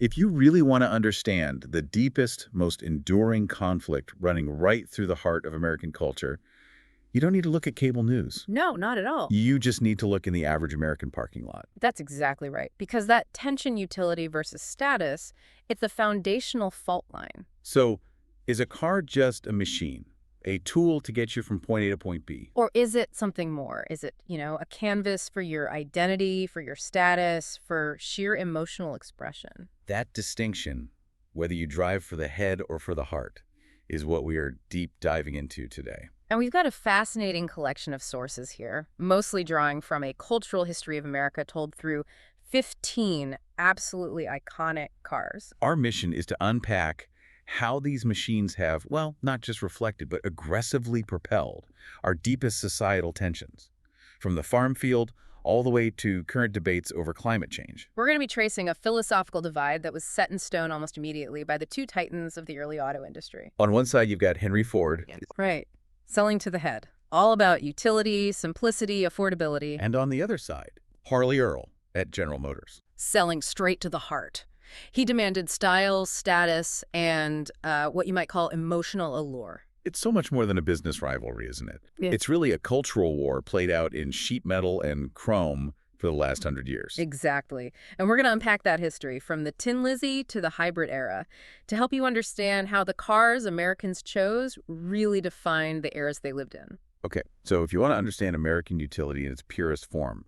If you really want to understand the deepest, most enduring conflict running right through the heart of American culture, you don't need to look at cable news. No, not at all. You just need to look in the average American parking lot. That's exactly right. Because that tension utility versus status, it's a foundational fault line. So, is a car just a machine, a tool to get you from point A to point B? Or is it something more? Is it, a canvas for your identity, for your status, for sheer emotional expression? That distinction, whether you drive for the head or for the heart, is what we are deep diving into today. And we've got a fascinating collection of sources here, mostly drawing from a cultural history of America told through 15 absolutely iconic cars. Our mission is to unpack how these machines have, well, not just reflected, but aggressively propelled our deepest societal tensions, from the farm field all the way to current debates over climate change. We're going to be tracing a philosophical divide that was set in stone almost immediately by the two titans of the early auto industry. On one side, you've got Henry Ford, Right. Selling to the head. All about utility, simplicity, affordability. and on the other side, Harley Earl at General Motors. Selling straight to the heart. He demanded style, status, and what you might call emotional allure. It's so much more than a business rivalry, isn't it? Yeah. It's really a cultural war played out in sheet metal and chrome for the last 100 years. Exactly. And we're going to unpack that history from the Tin Lizzie to the hybrid era to help you understand how the cars Americans chose really defined the eras they lived in. Okay, so if you want to understand American utility in its purest form,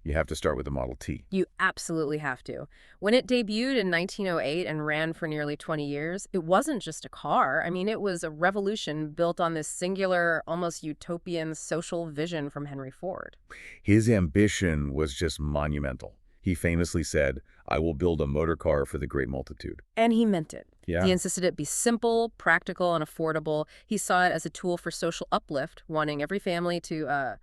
you have to start with the Model T. You absolutely have to. When it debuted in 1908 and ran for nearly 20 years, it wasn't just a car. I mean, it was a revolution built on this singular, almost utopian social vision from Henry Ford. His ambition was just monumental. He famously said, "I will build a motor car for the great multitude." And he meant it. Yeah. He insisted it be simple, practical, and affordable. He saw it as a tool for social uplift, wanting every family to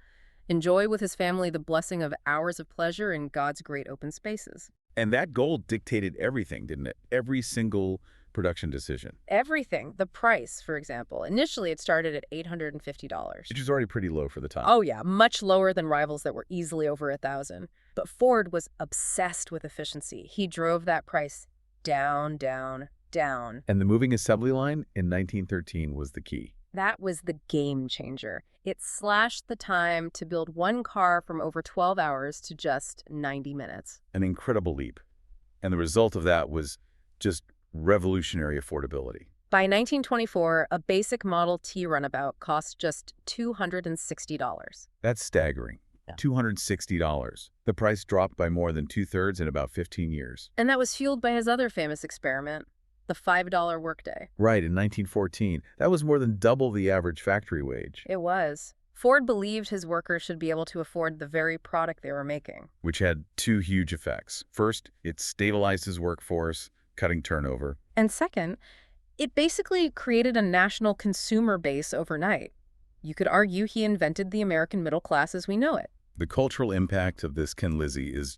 enjoy with his family the blessing of hours of pleasure in God's great open spaces. And that goal dictated everything, didn't it? Every single production decision, Everything. The price, for example. Initially, it started at $850. which was already pretty low for the time. Oh, yeah, much lower than rivals that were easily over 1,000. But Ford was obsessed with efficiency. He drove that price down, down, down. And the moving assembly line in 1913 was the key. That was the game changer. It slashed the time to build one car from over 12 hours to just 90 minutes. An incredible leap. And the result of that was just revolutionary affordability. By 1924, a basic Model T runabout cost just $260. That's staggering. Yeah. $260. The price dropped by more than 2/3 in about 15 years. And that was fueled by his other famous experiment, the $5 workday. Right, in 1914. That was more than double the average factory wage, It was. Ford believed his workers should be able to afford the very product they were making. which had two huge effects. First, it stabilized his workforce, cutting turnover. And second, it basically created a national consumer base overnight. You could argue he invented the American middle class as we know it. The cultural impact of this Ken Lizzie is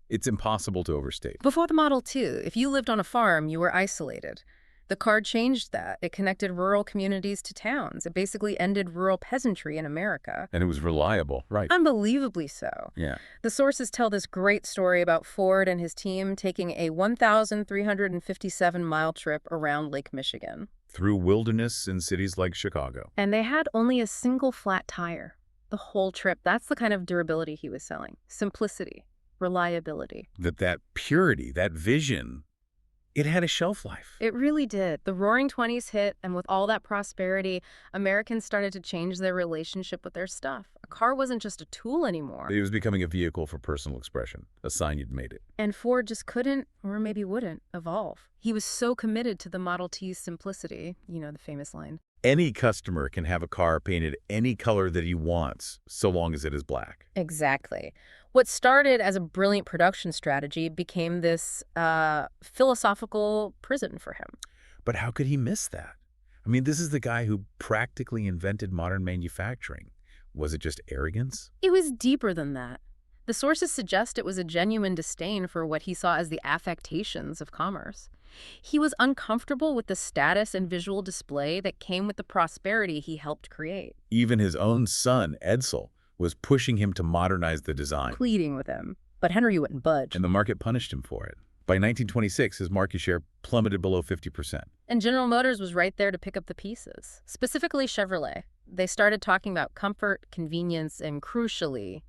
it's impossible to overstate. Before the Model T, if you lived on a farm, you were isolated. The car changed that. It connected rural communities to towns. It basically ended rural peasantry in America. And it was reliable, right? Unbelievably so. Yeah. The sources tell this great story about Ford and his team taking a 1,357-mile trip around Lake Michigan. Through wilderness in cities like Chicago. And they had only a single flat tire. The whole trip. That's the kind of durability he was selling. Simplicity, reliability. That purity, that vision, it had a shelf life. It really did. The Roaring '20s hit, and with all that prosperity, Americans started to change their relationship with their stuff. A car wasn't just a tool anymore. It was becoming a vehicle for personal expression, a sign you'd made it. And Ford just couldn't, or maybe wouldn't, evolve. He was so committed to the Model T's simplicity, the famous line. Any customer can have a car painted any color that he wants, so long as it is black. Exactly. What started as a brilliant production strategy became this philosophical prison for him. But how could he miss that? I mean, this is the guy who practically invented modern manufacturing. Was it just arrogance? It was deeper than that. The sources suggest it was a genuine disdain for what he saw as the affectations of commerce. He was uncomfortable with the status and visual display that came with the prosperity he helped create. Even his own son, Edsel, was pushing him to modernize the design. Pleading with him. But Henry wouldn't budge. And the market punished him for it. By 1926, his market share plummeted below 50%. And General Motors was right there to pick up the pieces, specifically Chevrolet. They started talking about comfort, convenience, and crucially,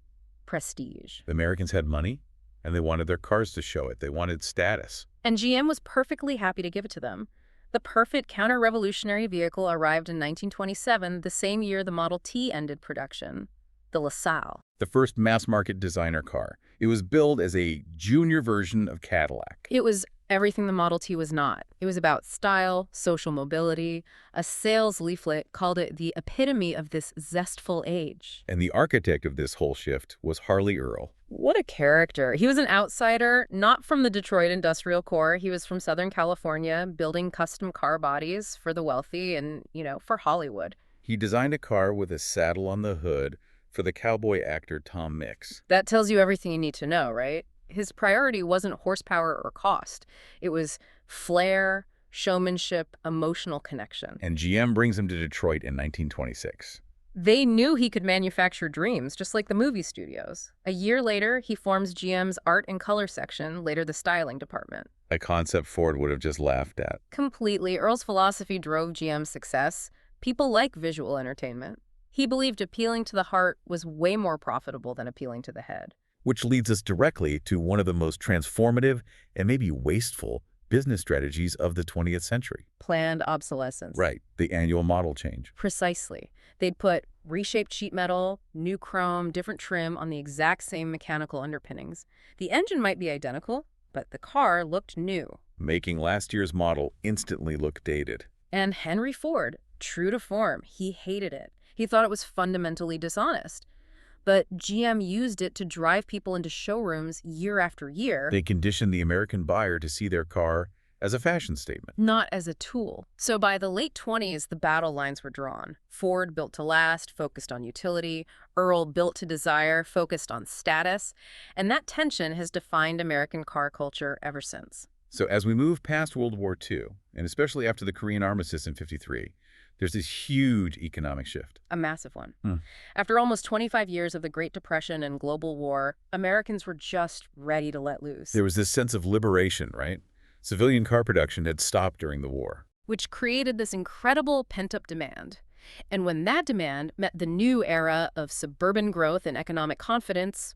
prestige. The Americans had money, and they wanted their cars to show it. They wanted status. And GM was perfectly happy to give it to them. The perfect counter-revolutionary vehicle arrived in 1927, the same year the Model T ended production. The LaSalle. The first mass-market designer car. It was billed as a junior version of Cadillac. It was everything the Model T was not. It was about style, social mobility. A sales leaflet called it the epitome of this zestful age. And the architect of this whole shift was Harley Earl. What a character. He was an outsider, not from the Detroit industrial core. He was from Southern California, building custom car bodies for the wealthy and, for Hollywood. He designed a car with a saddle on the hood for the cowboy actor Tom Mix. That tells you everything you need to know, right? His priority wasn't horsepower or cost. It was flair, showmanship, emotional connection. And GM brings him to Detroit in 1926. They knew he could manufacture dreams, just like the movie studios. A year later, he forms GM's art and color section, later the styling department. A concept Ford would have just laughed at. Completely. Earl's philosophy drove GM's success. People like visual entertainment. He believed appealing to the heart was way more profitable than appealing to the head. Which leads us directly to one of the most transformative and maybe wasteful business strategies of the 20th century. Planned obsolescence. Right, the annual model change. Precisely. They'd put reshaped sheet metal, new chrome, different trim on the exact same mechanical underpinnings. The engine might be identical, but the car looked new. Making last year's model instantly look dated. And Henry Ford, true to form, he hated it. He thought it was fundamentally dishonest. But GM used it to drive people into showrooms year after year. They conditioned the American buyer to see their car as a fashion statement. Not as a tool. So by the late 20s, the battle lines were drawn. Ford built to last, focused on utility. Earl built to desire, focused on status. And that tension has defined American car culture ever since. So as we move past World War II, and especially after the Korean Armistice in '53, there's this huge economic shift. A massive one. After almost 25 years of the Great Depression and global war, Americans were just ready to let loose. There was this sense of liberation, right? Civilian car production had stopped during the war. Which created this incredible pent-up demand. And when that demand met the new era of suburban growth and economic confidence,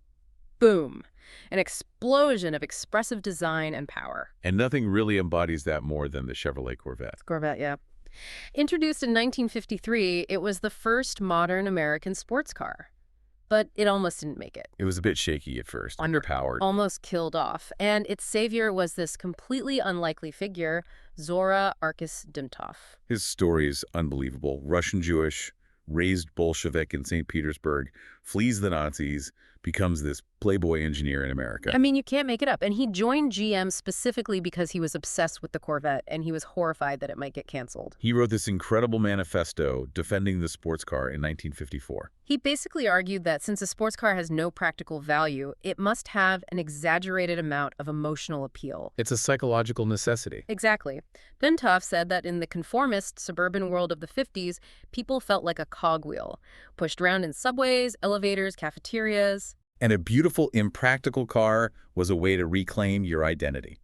boom, an explosion of expressive design and power. And nothing really embodies that more than the Chevrolet Corvette. Corvette, yeah. Introduced in 1953, it was the first modern American sports car. But it almost didn't make it. It was a bit shaky at first, underpowered. Almost killed off. And its savior was this completely unlikely figure, Zora Arkus Dimtov. His story is unbelievable. Russian Jewish, raised Bolshevik in St. Petersburg, flees the Nazis, becomes this playboy engineer in America. I mean, you can't make it up. And he joined GM specifically because he was obsessed with the Corvette and he was horrified that it might get canceled. He wrote this incredible manifesto defending the sports car in 1954. He basically argued that since a sports car has no practical value, it must have an exaggerated amount of emotional appeal. It's a psychological necessity. Exactly. Dimtov said that in the conformist suburban world of the 50s, people felt like a cogwheel, pushed around in subways, elevators, cafeterias. And a beautiful, impractical car was a way to reclaim your identity.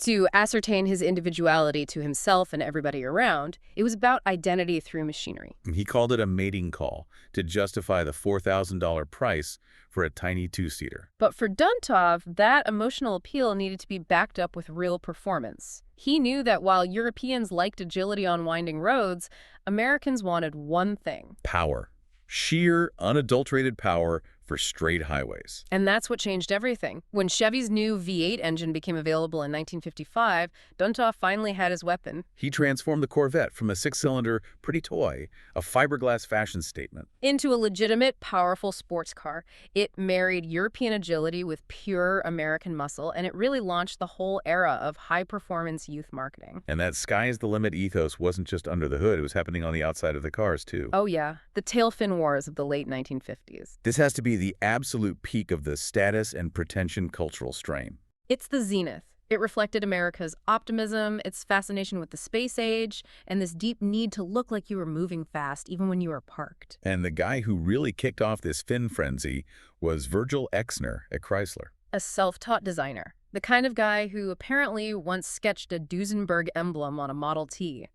To ascertain his individuality to himself and everybody around, it was about identity through machinery. He called it a mating call to justify the $4,000 price for a tiny two-seater. But for Duntov, that emotional appeal needed to be backed up with real performance. He knew that while Europeans liked agility on winding roads, Americans wanted one thing. Power. Sheer, unadulterated power for straight highways. And that's what changed everything. When Chevy's new V8 engine became available in 1955, Duntov finally had his weapon. He transformed the Corvette from a six-cylinder pretty toy, a fiberglass fashion statement, into a legitimate, powerful sports car. It married European agility with pure American muscle, and it really launched the whole era of high-performance youth marketing. And that sky's-the-limit ethos wasn't just under the hood, it was happening on the outside of the cars, too. Oh yeah, the tail-fin wars of the late 1950s. This has to be the absolute peak of the status and pretension cultural strain. It's the zenith. It reflected America's optimism, its fascination with the space age, and this deep need to look like you were moving fast even when you were parked. And the guy who really kicked off this fin frenzy was Virgil Exner at Chrysler. A self-taught designer. The kind of guy who apparently once sketched a Duesenberg emblem on a Model T.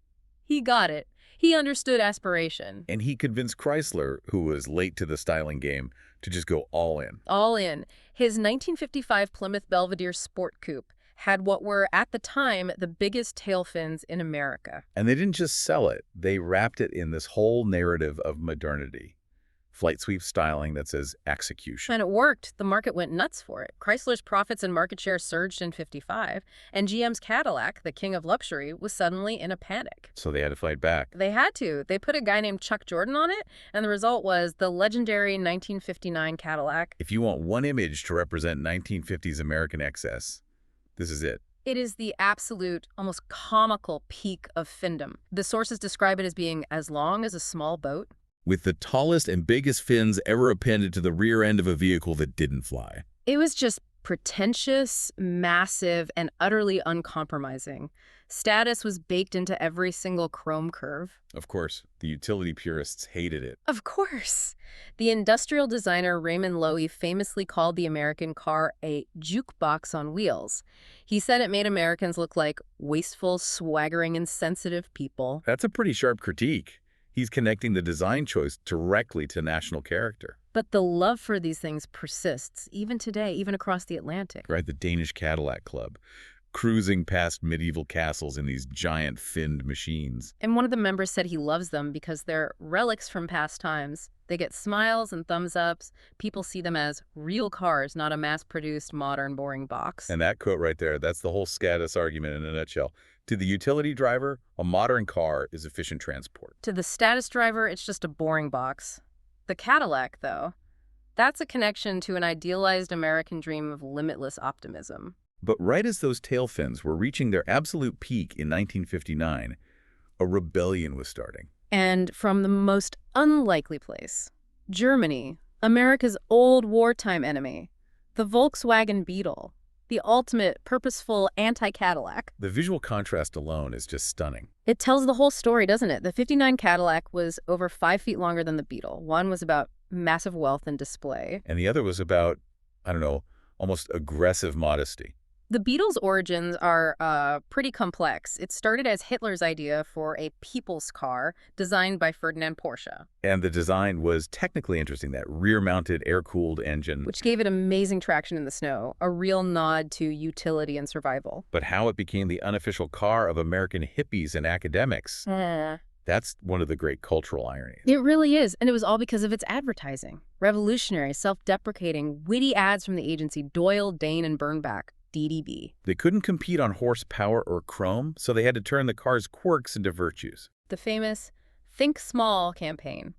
He got it. He understood aspiration. And he convinced Chrysler, who was late to the styling game, to just go all in. All in. His 1955 Plymouth Belvedere Sport Coupe had what were, at the time, the biggest tail fins in America. And they didn't just sell it, they wrapped it in this whole narrative of modernity. Flight sweep styling that says execution. And it worked. The market went nuts for it. Chrysler's profits and market share surged in '55, and GM's Cadillac, the king of luxury, was suddenly in a panic. So they had to fight back. They had to. They put a guy named Chuck Jordan on it, and the result was the legendary 1959 Cadillac. If you want one image to represent 1950s American excess, this is it. It is the absolute, almost comical peak of findom. The sources describe it as being as long as a small boat. With the tallest and biggest fins ever appended to the rear end of a vehicle that didn't fly. It was just pretentious, massive, and utterly uncompromising. Status was baked into every single chrome curve. Of course, the utility purists hated it. Of course. The industrial designer Raymond Loewy famously called the American car a jukebox on wheels. He said it made Americans look like wasteful, swaggering, insensitive people. That's a pretty sharp critique. He's connecting the design choice directly to national character. But the love for these things persists, even today, even across the Atlantic. Right, the Danish Cadillac Club, cruising past medieval castles in these giant finned machines. And one of the members said he loves them because they're relics from past times. They get smiles and thumbs ups. People see them as real cars, not a mass-produced, modern, boring box. And that quote right there, that's the whole status argument in a nutshell. To the utility driver, a modern car is efficient transport. To the status driver, it's just a boring box. The Cadillac, though, that's a connection to an idealized American dream of limitless optimism. But right as those tail fins were reaching their absolute peak in 1959, a rebellion was starting. And from the most unlikely place, Germany, America's old wartime enemy, the Volkswagen Beetle, the ultimate purposeful anti-Cadillac. The visual contrast alone is just stunning. It tells the whole story, doesn't it? The '59 Cadillac was over 5 feet longer than the Beetle. One was about massive wealth and display. And the other was about, I don't know, almost aggressive modesty. The Beetle's origins are pretty complex. It started as Hitler's idea for a people's car designed by Ferdinand Porsche. And the design was technically interesting, that rear-mounted, air-cooled engine. Which gave it amazing traction in the snow, a real nod to utility and survival. But how it became the unofficial car of American hippies and academics, that's one of the great cultural ironies. It really is, and it was all because of its advertising. Revolutionary, self-deprecating, witty ads from the agency Doyle, Dane, and Bernbach. DDB. They couldn't compete on horsepower or chrome, so they had to turn the car's quirks into virtues. The famous Think Small campaign.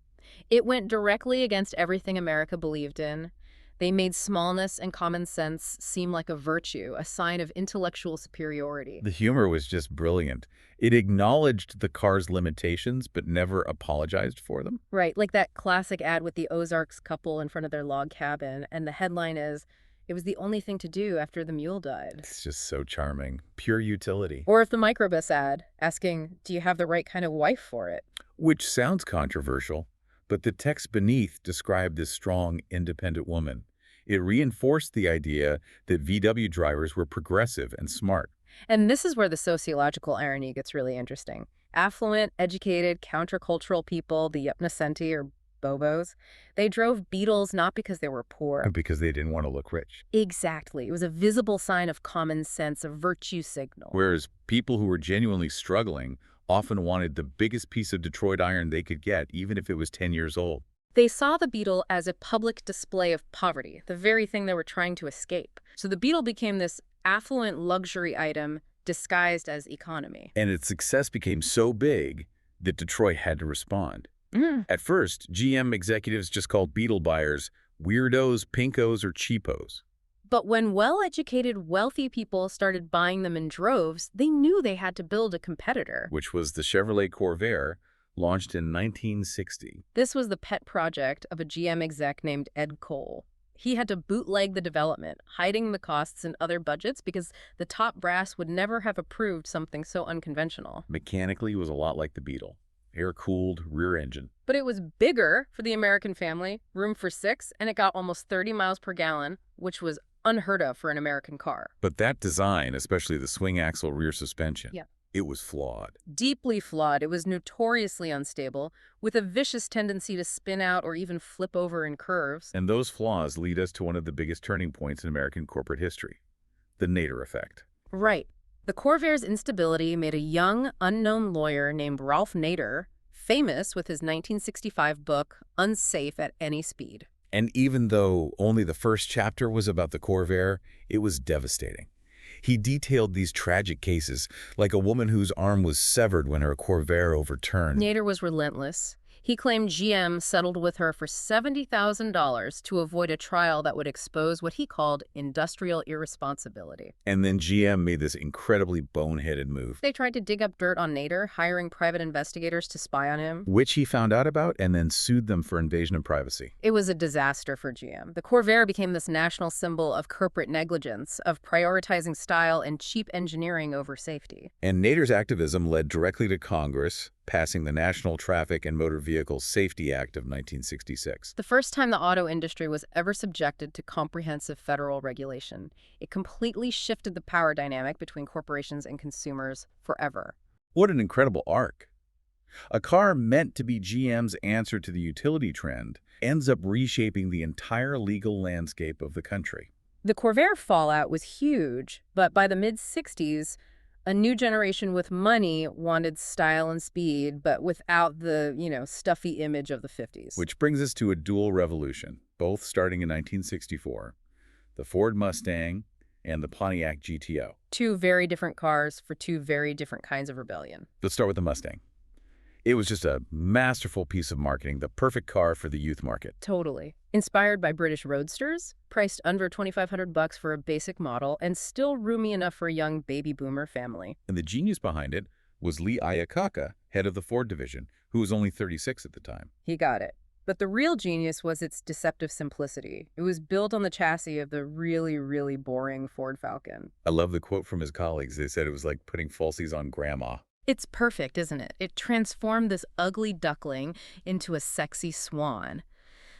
It went directly against everything America believed in. They made smallness and common sense seem like a virtue, a sign of intellectual superiority. The humor was just brilliant. It acknowledged the car's limitations, but never apologized for them. Right, like that classic ad with the Ozarks couple in front of their log cabin, and the headline is, "It was the only thing to do after the mule died." It's just so charming. Pure utility. Or if the microbus ad, asking, "Do you have the right kind of wife for it?" Which sounds controversial, but the text beneath described this strong, independent woman. It reinforced the idea that VW drivers were progressive and smart. And this is where the sociological irony gets really interesting. Affluent, educated, countercultural people, the Yupnasenti or Bobos, they drove Beetles not because they were poor. Because they didn't want to look rich. Exactly. It was a visible sign of common sense, a virtue signal. Whereas people who were genuinely struggling often wanted the biggest piece of Detroit iron they could get, even if it was 10 years old. They saw the Beetle as a public display of poverty, the very thing they were trying to escape. So the Beetle became this affluent luxury item disguised as economy. And its success became so big that Detroit had to respond. At first, GM executives just called Beetle buyers weirdos, pinkos, or cheapos. But when well-educated, wealthy people started buying them in droves, they knew they had to build a competitor. Which was the Chevrolet Corvair, launched in 1960. This was the pet project of a GM exec named Ed Cole. He had to bootleg the development, hiding the costs in other budgets because the top brass would never have approved something so unconventional. Mechanically, it was a lot like the Beetle. Air-cooled rear engine. But it was bigger for the American family, room for 6, and it got almost 30 miles per gallon, which was Unheard of for an American car. But that design, especially the swing axle rear suspension, Yeah. it was flawed. Deeply flawed, it was notoriously unstable, with a vicious tendency to spin out or even flip over in curves. And those flaws lead us to one of the biggest turning points in American corporate history, the Nader effect. Right. The Corvair's instability made a young, unknown lawyer named Ralph Nader famous with his 1965 book, Unsafe at Any Speed. And even though only the first chapter was about the Corvair, it was devastating. He detailed these tragic cases, like a woman whose arm was severed when her Corvair overturned. Nader was relentless. He claimed GM settled with her for $70,000 to avoid a trial that would expose what he called industrial irresponsibility. And then GM made this incredibly boneheaded move, They tried to dig up dirt on Nader, hiring private investigators to spy on him. which he found out about and then sued them for invasion of privacy. It was a disaster for GM. The Corvair became this national symbol of corporate negligence, of prioritizing style and cheap engineering over safety. And Nader's activism led directly to Congress, passing the National Traffic and Motor Vehicle Safety Act of 1966. The first time the auto industry was ever subjected to comprehensive federal regulation, it completely shifted the power dynamic between corporations and consumers forever. What an incredible arc. A car meant to be GM's answer to the utility trend ends up reshaping the entire legal landscape of the country. The Corvair fallout was huge, but by the mid-60s, a new generation with money wanted style and speed, but without the, stuffy image of the 50s. Which brings us to a dual revolution, both starting in 1964, the Ford Mustang and the Pontiac GTO. Two very different cars for two very different kinds of rebellion. Let's start with the Mustang. It was just a masterful piece of marketing, the perfect car for the youth market. Totally. Inspired by British roadsters, priced under $2,500 for a basic model, and still roomy enough for a young baby boomer family. And the genius behind it was Lee Iacocca, head of the Ford division, who was only 36 at the time. He got it. But the real genius was its deceptive simplicity. It was built on the chassis of the really, really boring Ford Falcon. I love the quote from his colleagues. They said it was like putting falsies on grandma. It's perfect, isn't it? It transformed this ugly duckling into a sexy swan.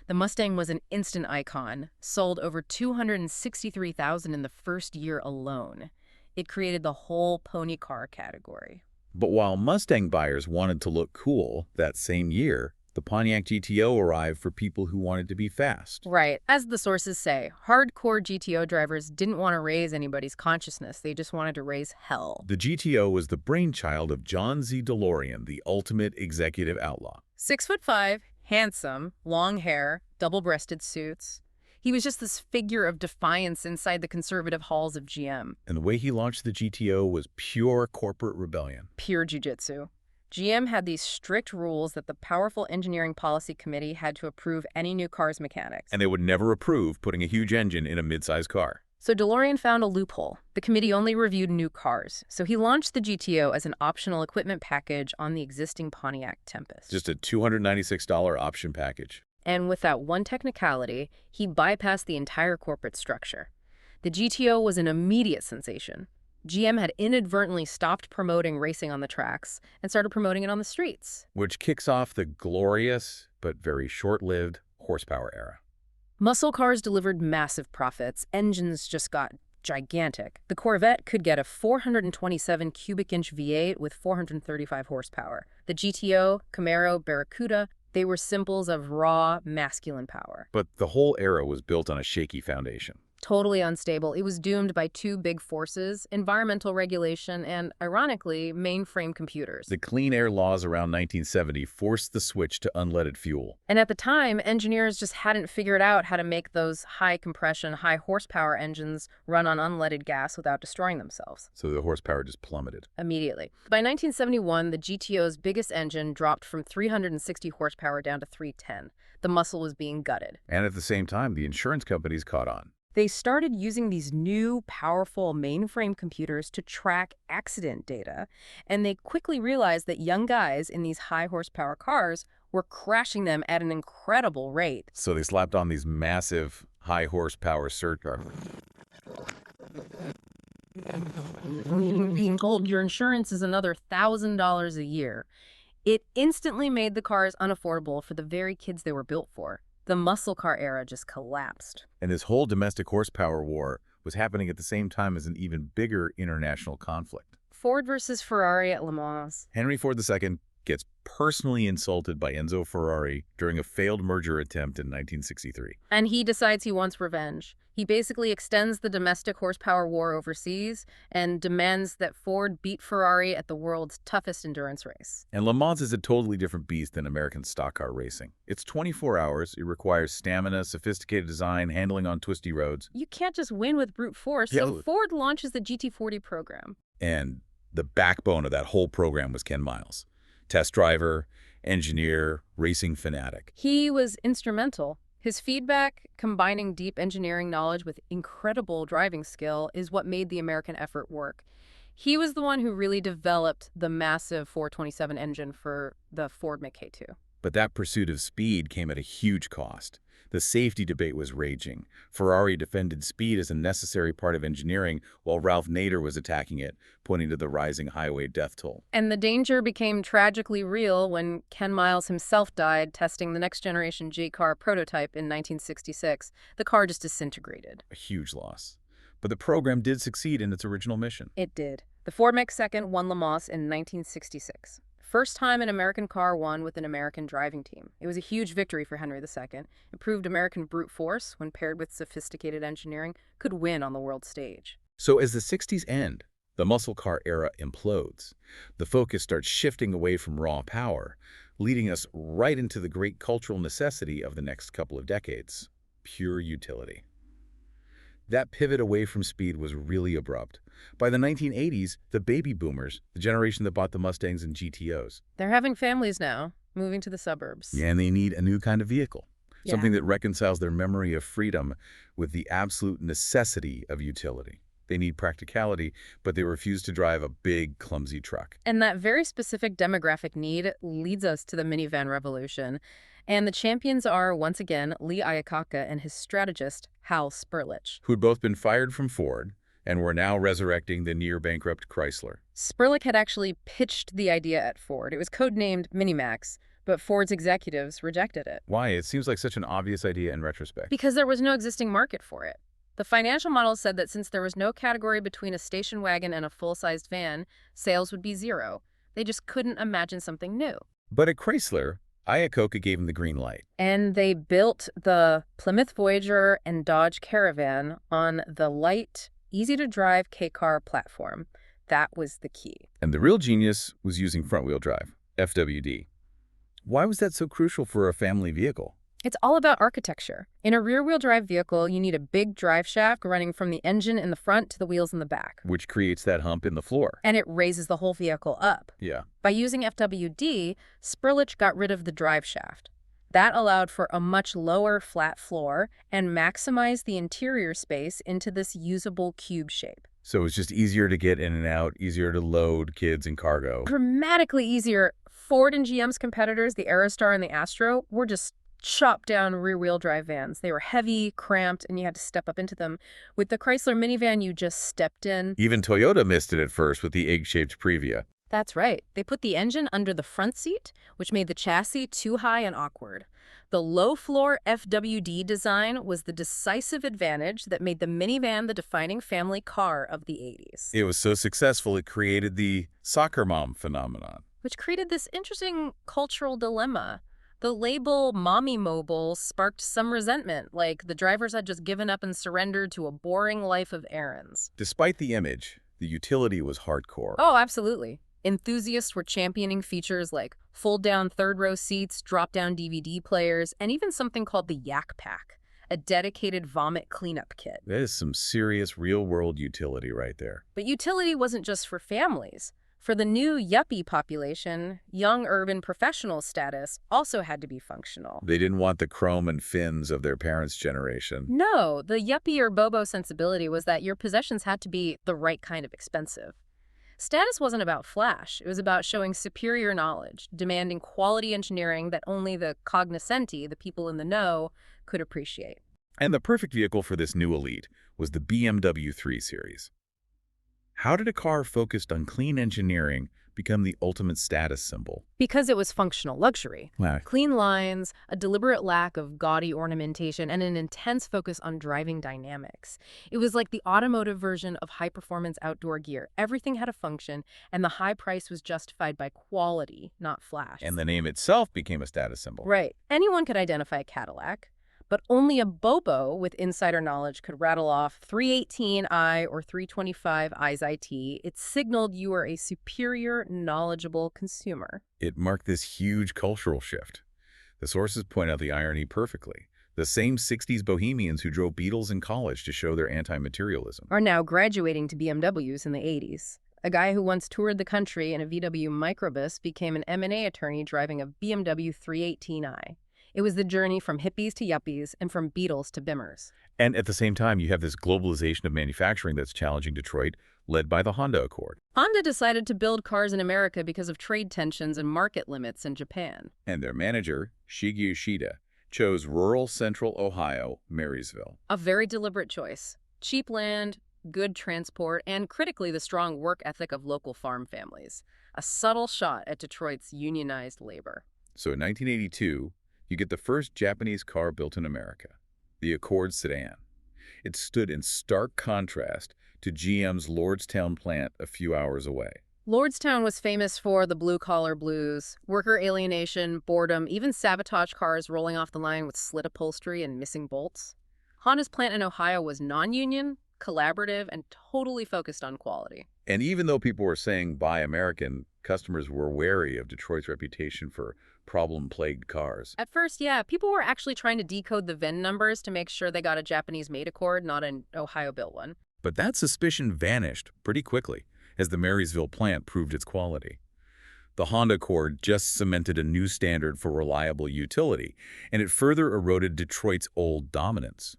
The Mustang was an instant icon, sold over 263,000 in the first year alone. It created the whole pony car category. But while Mustang buyers wanted to look cool, that same year, the Pontiac GTO arrived for people who wanted to be fast. Right. As the sources say, hardcore GTO drivers didn't want to raise anybody's consciousness. They just wanted to raise hell. The GTO was the brainchild of John Z. DeLorean, the ultimate executive outlaw. 6'5", handsome, long hair, double-breasted suits. He was just this figure of defiance inside the conservative halls of GM. And the way he launched the GTO was pure corporate rebellion. Pure jujitsu. GM had these strict rules that the powerful engineering policy committee had to approve any new car's mechanics. And they would never approve putting a huge engine in a mid-size car. So DeLorean found a loophole. The committee only reviewed new cars, so he launched the GTO as an optional equipment package on the existing Pontiac Tempest. Just a $296 option package. And with that one technicality, he bypassed the entire corporate structure. The GTO was an immediate sensation. GM had inadvertently stopped promoting racing on the tracks and started promoting it on the streets. Which kicks off the glorious but very short-lived horsepower era. Muscle cars delivered massive profits. Engines just got gigantic. The Corvette could get a 427 cubic inch V8 with 435 horsepower. The GTO, Camaro, Barracuda, they were symbols of raw, masculine power. But the whole era was built on a shaky foundation. Totally unstable. It was doomed by two big forces, environmental regulation and, ironically, mainframe computers. The clean air laws around 1970 forced the switch to unleaded fuel. And at the time, engineers just hadn't figured out how to make those high-compression, high-horsepower engines run on unleaded gas without destroying themselves. So the horsepower just plummeted. Immediately. By 1971, the GTO's biggest engine dropped from 360 horsepower down to 310. The muscle was being gutted. And at the same time, the insurance companies caught on. They started using these new, powerful mainframe computers to track accident data, and they quickly realized that young guys in these high-horsepower cars were crashing them at an incredible rate. So they slapped on these massive, high-horsepower surcharges. Being told your insurance is another $1,000 a year. It instantly made the cars unaffordable for the very kids they were built for. The muscle car era just collapsed. And this whole domestic horsepower war was happening at the same time as an even bigger international conflict. Ford versus Ferrari at Le Mans. Henry Ford II gets personally insulted by Enzo Ferrari during a failed merger attempt in 1963. And he decides he wants revenge. He basically extends the domestic horsepower war overseas and demands that Ford beat Ferrari at the world's toughest endurance race. And Le Mans is a totally different beast than American stock car racing. It's 24 hours, it requires stamina, sophisticated design, handling on twisty roads. You can't just win with brute force, so Ford launches the GT40 program. And the backbone of that whole program was Ken Miles. Test driver, engineer, racing fanatic. He was instrumental. His feedback, combining deep engineering knowledge with incredible driving skill, is what made the American effort work. He was the one who really developed the massive 427 engine for the Ford Mach-2. But that pursuit of speed came at a huge cost. The safety debate was raging. Ferrari defended speed as a necessary part of engineering, while Ralph Nader was attacking it, pointing to the rising highway death toll. And the danger became tragically real when Ken Miles himself died testing the next-generation J-car prototype in 1966. The car just disintegrated. A huge loss. But the program did succeed in its original mission. It did. The Ford Mach-2 won Le Mans in 1966. First time an American car won with an American driving team. It was a huge victory for Henry II. It proved American brute force, when paired with sophisticated engineering, could win on the world stage. So as the 60s end, the muscle car era implodes. The focus starts shifting away from raw power, leading us right into the great cultural necessity of the next couple of decades: pure utility. That pivot away from speed was really abrupt. By the 1980s, the baby boomers, the generation that bought the Mustangs and GTOs, They're having families now, moving to the suburbs. yeah, and they need a new kind of vehicle. Yeah. Something that reconciles their memory of freedom with the absolute necessity of utility. They need practicality, but they refuse to drive a big, clumsy truck. And that very specific demographic need leads us to the minivan revolution. And the champions are, once again, Lee Iacocca and his strategist, Hal Sperlich. Who'd both been fired from Ford and were now resurrecting the near-bankrupt Chrysler. Sperlich had actually pitched the idea at Ford. It was codenamed Minimax, but Ford's executives rejected it. Why? It seems like such an obvious idea in retrospect. Because there was no existing market for it. The financial model said that since there was no category between a station wagon and a full-sized van, sales would be zero. They just couldn't imagine something new. But at Chrysler, Iacocca gave him the green light. And they built the Plymouth Voyager and Dodge Caravan on the light, easy-to-drive K-car platform. That was the key. And the real genius was using front-wheel drive, FWD. Why was that so crucial for a family vehicle? It's all about architecture. In a rear-wheel drive vehicle, you need a big drive shaft running from the engine in the front to the wheels in the back. Which creates that hump in the floor. And it raises the whole vehicle up. Yeah. By using FWD, Sperlich got rid of the drive shaft. That allowed for a much lower flat floor and maximized the interior space into this usable cube shape. So it's just easier to get in and out, easier to load kids and cargo. Dramatically easier. Ford and GM's competitors, the Aerostar and the Astro, were just chopped down rear-wheel drive vans. They were heavy, cramped, and you had to step up into them. With the Chrysler minivan, you just stepped in. Even Toyota missed it at first with the egg-shaped Previa. That's right. They put the engine under the front seat, which made the chassis too high and awkward. The low-floor FWD design was the decisive advantage that made the minivan the defining family car of the 80s. It was so successful it created the soccer mom phenomenon. Which created this interesting cultural dilemma. The label Mommy Mobile sparked some resentment, like the drivers had just given up and surrendered to a boring life of errands. Despite the image, the utility was hardcore. Oh, absolutely. Enthusiasts were championing features like fold-down third-row seats, drop-down DVD players, and even something called the Yak Pack, a dedicated vomit cleanup kit. That is some serious real-world utility right there. But utility wasn't just for families. For the new yuppie population, young urban professional status also had to be functional. They didn't want the chrome and fins of their parents' generation. No, the yuppie or bobo sensibility was that your possessions had to be the right kind of expensive. Status wasn't about flash. It was about showing superior knowledge, demanding quality engineering that only the cognoscenti, the people in the know, could appreciate. And the perfect vehicle for this new elite was the BMW 3 Series. How did a car focused on clean engineering become the ultimate status symbol? Because it was functional luxury. Wow. Clean lines, a deliberate lack of gaudy ornamentation, and an intense focus on driving dynamics. It was like the automotive version of high-performance outdoor gear. Everything had a function, and the high price was justified by quality, not flash. And the name itself became a status symbol. Right. Anyone could identify a Cadillac, but only a Bobo with insider knowledge could rattle off 318i or 325i's IT. It signaled you were a superior, knowledgeable consumer. It marked this huge cultural shift. The sources point out the irony perfectly. The same 60s bohemians who drove Beetles in college to show their anti-materialism. Are now graduating to BMWs in the 80s. A guy who once toured the country in a VW microbus became an M&A attorney driving a BMW 318i. It was the journey from hippies to yuppies and from Beatles to Bimmers. And at the same time, you have this globalization of manufacturing that's challenging Detroit, led by the Honda Accord. Honda decided to build cars in America because of trade tensions and market limits in Japan. And their manager, Shige Yoshida, chose rural central Ohio, Marysville. A very deliberate choice. Cheap land, good transport, and critically the strong work ethic of local farm families. A subtle shot at Detroit's unionized labor. So in 1982, you get the first Japanese car built in America, the Accord sedan. It stood in stark contrast to GM's Lordstown plant a few hours away. Lordstown was famous for the blue-collar blues, worker alienation, boredom, even sabotage cars rolling off the line with slit upholstery and missing bolts. Honda's plant in Ohio was non-union, collaborative, and totally focused on quality. And even though people were saying buy American, customers were wary of Detroit's reputation for problem-plagued cars. At first, yeah, people were actually trying to decode the VIN numbers to make sure they got a Japanese-made Accord, not an Ohio-built one. But that suspicion vanished pretty quickly as the Marysville plant proved its quality. The Honda Accord just cemented a new standard for reliable utility, and it further eroded Detroit's old dominance.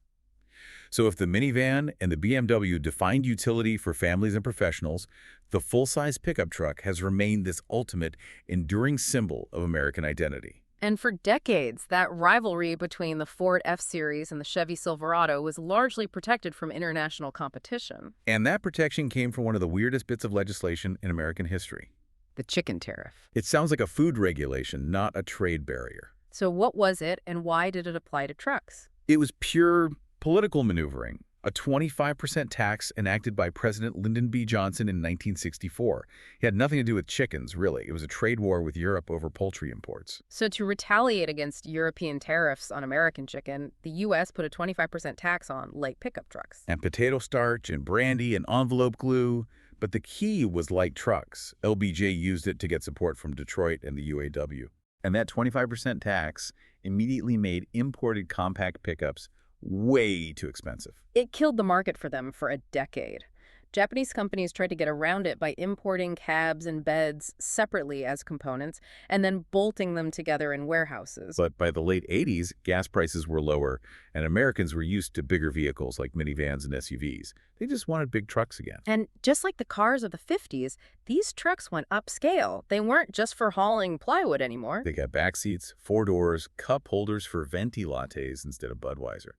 So if the minivan and the BMW defined utility for families and professionals, the full-size pickup truck has remained this ultimate, enduring symbol of American identity. And for decades, that rivalry between the Ford F-Series and the Chevy Silverado was largely protected from international competition. And that protection came from one of the weirdest bits of legislation in American history. The chicken tariff. It sounds like a food regulation, not a trade barrier. So what was it, and why did it apply to trucks? It was pure political maneuvering, a 25% tax enacted by President Lyndon B. Johnson in 1964. It had nothing to do with chickens, really. It was a trade war with Europe over poultry imports. So to retaliate against European tariffs on American chicken, the U.S. put a 25% tax on light pickup trucks. And potato starch and brandy and envelope glue. But the key was light trucks. LBJ used it to get support from Detroit and the UAW. And that 25% tax immediately made imported compact pickups way too expensive. It killed the market for them for a decade. Japanese companies tried to get around it by importing cabs and beds separately as components and then bolting them together in warehouses. But by the late 80s, gas prices were lower, and Americans were used to bigger vehicles like minivans and SUVs. They just wanted big trucks again. And just like the cars of the 50s, these trucks went upscale. They weren't just for hauling plywood anymore. They got back seats, 4 doors, cup holders for venti lattes instead of Budweiser.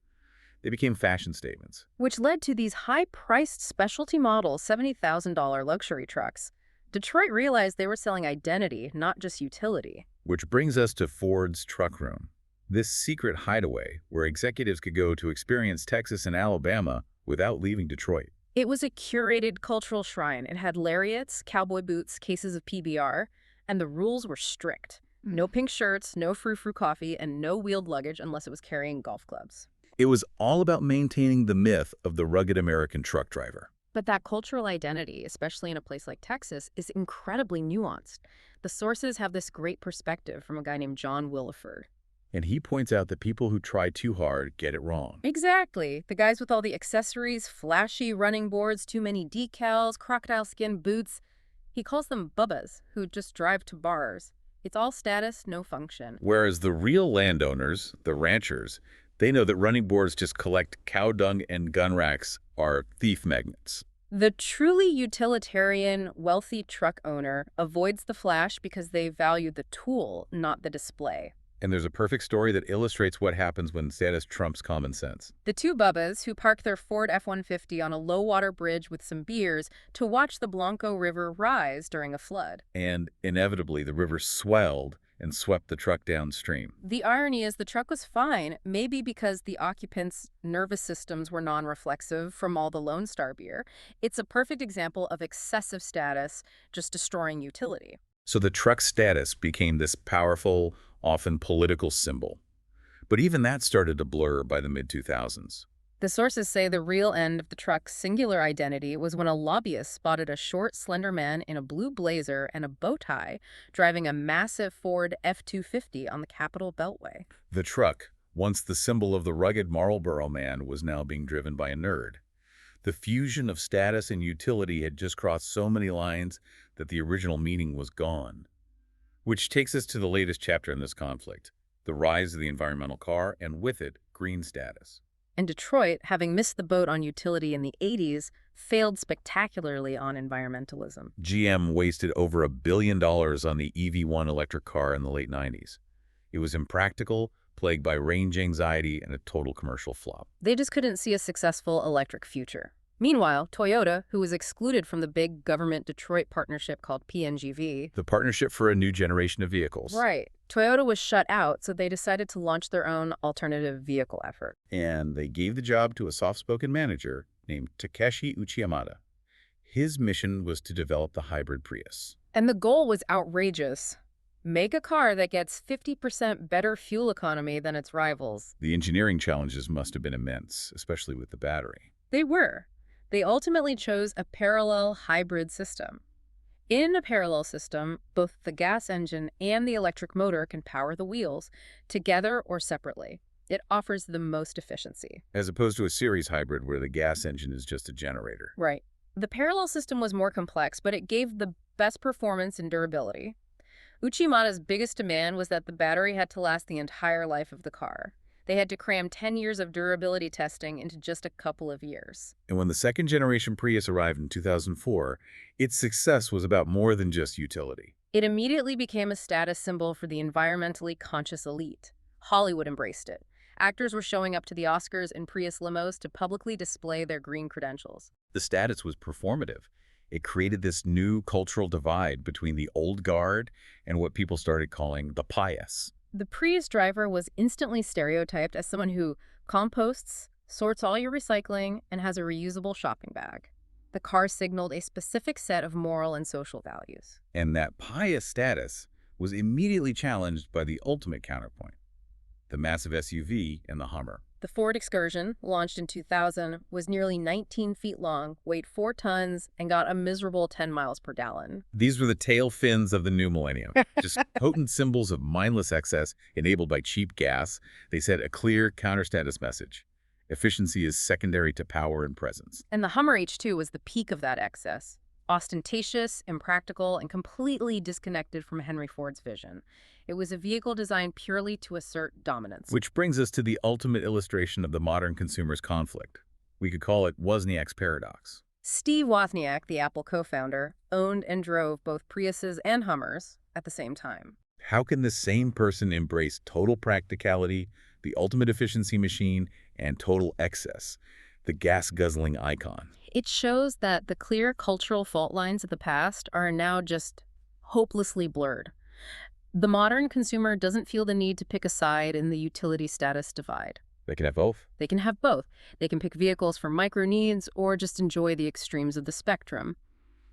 They became fashion statements. Which led to these high-priced specialty model $70,000 luxury trucks. Detroit realized they were selling identity, not just utility. Which brings us to Ford's Truck Room, this secret hideaway where executives could go to experience Texas and Alabama without leaving Detroit. It was a curated cultural shrine. It had lariats, cowboy boots, cases of PBR, and the rules were strict. No pink shirts, no frou-frou coffee, and no wheeled luggage unless it was carrying golf clubs. It was all about maintaining the myth of the rugged American truck driver. But that cultural identity, especially in a place like Texas, is incredibly nuanced. The sources have this great perspective from a guy named John Williford. And he points out that people who try too hard get it wrong. Exactly. The guys with all the accessories, flashy running boards, too many decals, crocodile skin boots. He calls them bubbas, who just drive to bars. It's all status, no function. Whereas the real landowners, the ranchers, they know that running boards just collect cow dung and gun racks are thief magnets. The truly utilitarian, wealthy truck owner avoids the flash because they value the tool, not the display. And there's a perfect story that illustrates what happens when status trumps common sense. The two Bubbas who parked their Ford F-150 on a low-water bridge with some beers to watch the Blanco River rise during a flood. And inevitably, the river swelled and swept the truck downstream. The irony is the truck was fine, maybe because the occupants' nervous systems were non-reflexive from all the Lone Star beer. It's a perfect example of excessive status just destroying utility. So the truck's status became this powerful, often political symbol. But even that started to blur by the mid-2000s. The sources say the real end of the truck's singular identity was when a lobbyist spotted a short, slender man in a blue blazer and a bow tie driving a massive Ford F-250 on the Capitol Beltway. The truck, once the symbol of the rugged Marlboro man, was now being driven by a nerd. The fusion of status and utility had just crossed so many lines that the original meaning was gone. Which takes us to the latest chapter in this conflict, the rise of the environmental car, and with it, green status. And Detroit, having missed the boat on utility in the 80s, failed spectacularly on environmentalism. GM wasted over $1 billion on the EV1 electric car in the late 90s. It was impractical, plagued by range anxiety, and a total commercial flop. They just couldn't see a successful electric future. Meanwhile, Toyota, who was excluded from the big government-Detroit partnership called PNGV, The Partnership for a New Generation of Vehicles. right, Toyota was shut out, so they decided to launch their own alternative vehicle effort. And they gave the job to a soft-spoken manager named Takeshi Uchiyamada. His mission was to develop the hybrid Prius. And the goal was outrageous. Make a car that gets 50% better fuel economy than its rivals. The engineering challenges must have been immense, especially with the battery. They were. They ultimately chose a parallel hybrid system. In a parallel system, both the gas engine and the electric motor can power the wheels, together or separately. It offers the most efficiency. As opposed to a series hybrid where the gas engine is just a generator. Right. The parallel system was more complex, but it gave the best performance and durability. Uchimata's biggest demand was that the battery had to last the entire life of the car. They had to cram 10 years of durability testing into just a couple of years. And when the second-generation Prius arrived in 2004, its success was about more than just utility. It immediately became a status symbol for the environmentally conscious elite. Hollywood embraced it. Actors were showing up to the Oscars in Prius limos to publicly display their green credentials. The status was performative. It created this new cultural divide between the old guard and what people started calling the pious. The Prius driver was instantly stereotyped as someone who composts, sorts all your recycling, and has a reusable shopping bag. The car signaled a specific set of moral and social values. And that pious status was immediately challenged by the ultimate counterpoint, the massive SUV and the Hummer. The Ford Excursion, launched in 2000, was nearly 19 feet long, weighed 4 tons, and got a miserable 10 miles per gallon. These were the tail fins of the new millennium, just potent symbols of mindless excess enabled by cheap gas. They set a clear counter-status message. Efficiency is secondary to power and presence. And the Hummer H2 was the peak of that excess. Ostentatious, impractical, and completely disconnected from Henry Ford's vision. It was a vehicle designed purely to assert dominance. Which brings us to the ultimate illustration of the modern consumer's conflict. We could call it Wozniak's paradox. Steve Wozniak, the Apple co-founder, owned and drove both Priuses and Hummers at the same time. How can the same person embrace total practicality, the ultimate efficiency machine, and total excess, the gas-guzzling icon? It shows that the clear cultural fault lines of the past are now just hopelessly blurred. The modern consumer doesn't feel the need to pick a side in the utility status divide. They can have both. They can have both. They can pick vehicles for micro needs or just enjoy the extremes of the spectrum.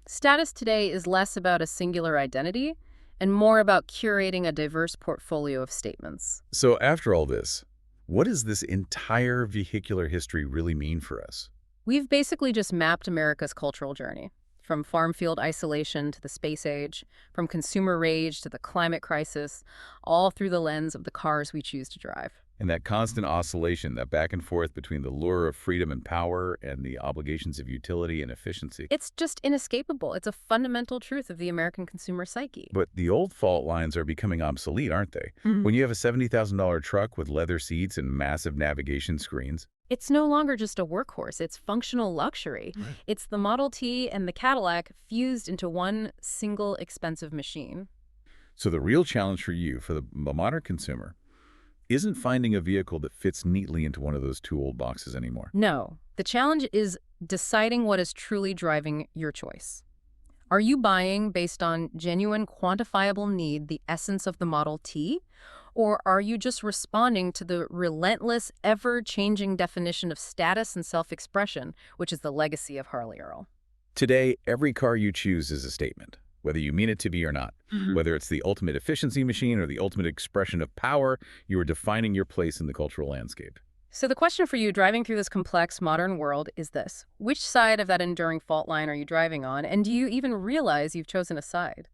Status today is less about a singular identity and more about curating a diverse portfolio of statements. So after all this, what does this entire vehicular history really mean for us? We've basically just mapped America's cultural journey, from farm field isolation to the space age, from consumer rage to the climate crisis, all through the lens of the cars we choose to drive. And that constant oscillation, that back and forth between the lure of freedom and power and the obligations of utility and efficiency. It's just inescapable. It's a fundamental truth of the American consumer psyche. But the old fault lines are becoming obsolete, aren't they? When you have a $70,000 truck with leather seats and massive navigation screens. It's no longer just a workhorse. It's functional luxury. Right. It's the Model T and the Cadillac fused into one single expensive machine. So the real challenge for you, for the modern consumer, isn't finding a vehicle that fits neatly into one of those two old boxes anymore. No, the challenge is deciding what is truly driving your choice. Are you buying based on genuine quantifiable need, the essence of the Model T? Or are you just responding to the relentless, ever-changing definition of status and self-expression, which is the legacy of Harley Earl? Today, every car you choose is a statement, whether you mean it to be or not. Whether it's the ultimate efficiency machine or the ultimate expression of power, you are defining your place in the cultural landscape. So the question for you driving through this complex modern world is this: which side of that enduring fault line are you driving on, and do you even realize you've chosen a side?